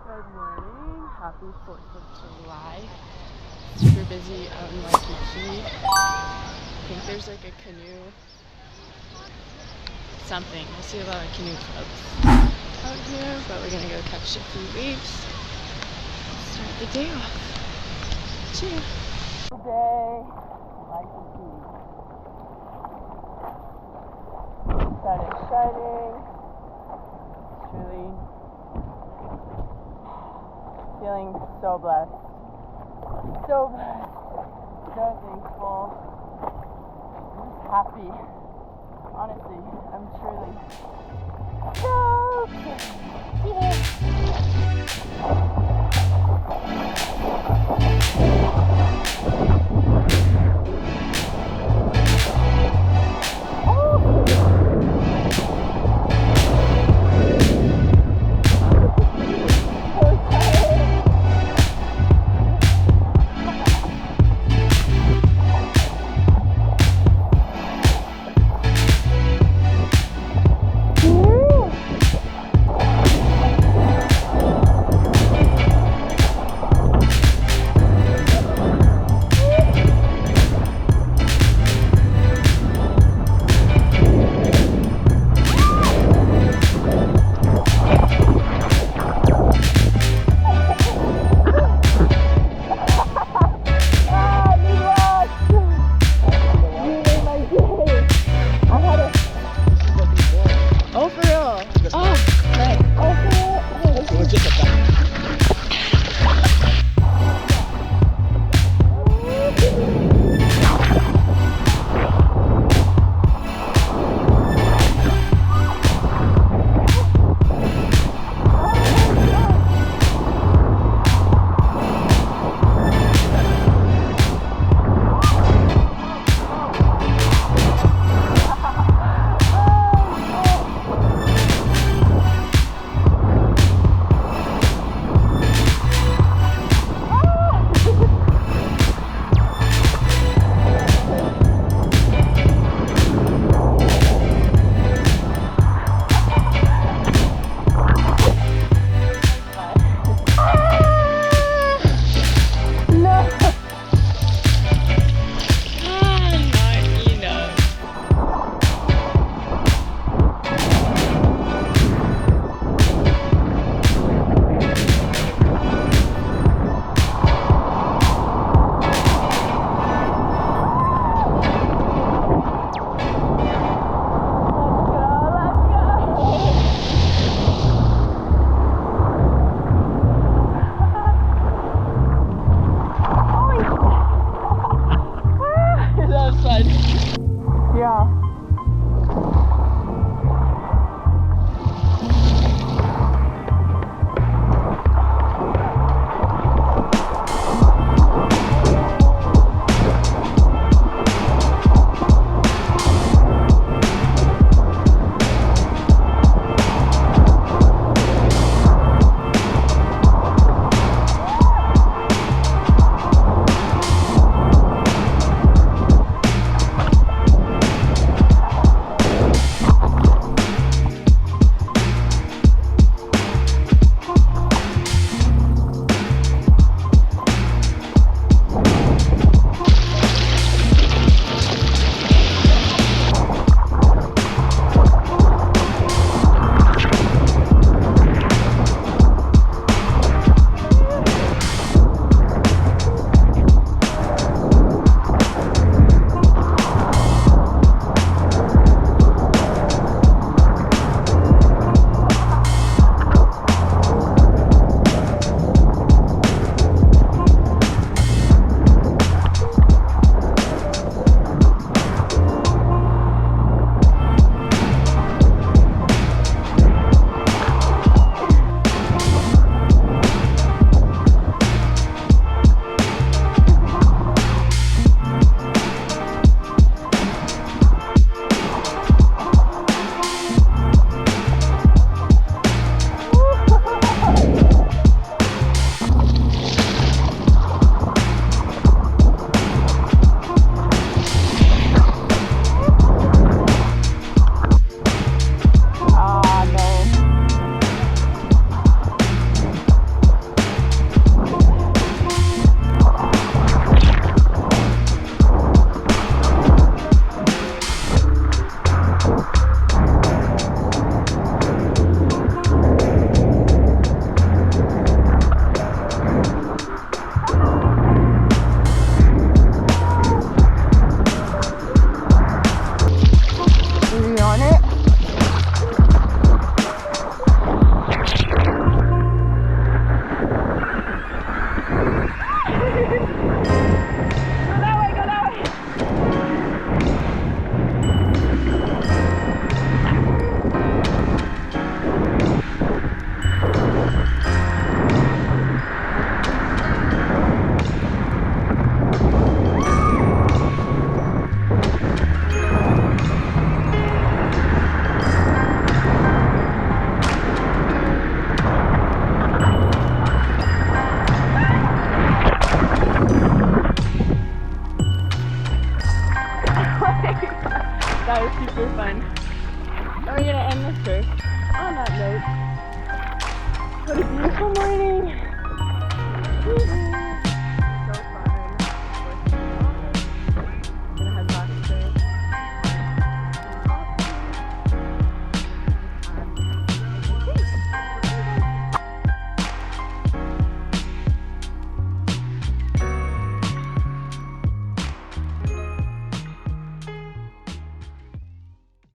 Good morning. Happy 4th of July. Super busy out in Waikiki. I think there's like a canoe something. I see a lot of canoe clubs out here, but we're gonna go catch a few waves. Start the day off. Cheers. Today, Waikiki. Sun is shining. It's really feeling so blessed. So blessed. So thankful. I'm just happy. Honestly, I'm truly That was super fun. And we're gonna end this trip on that note. What a beautiful morning.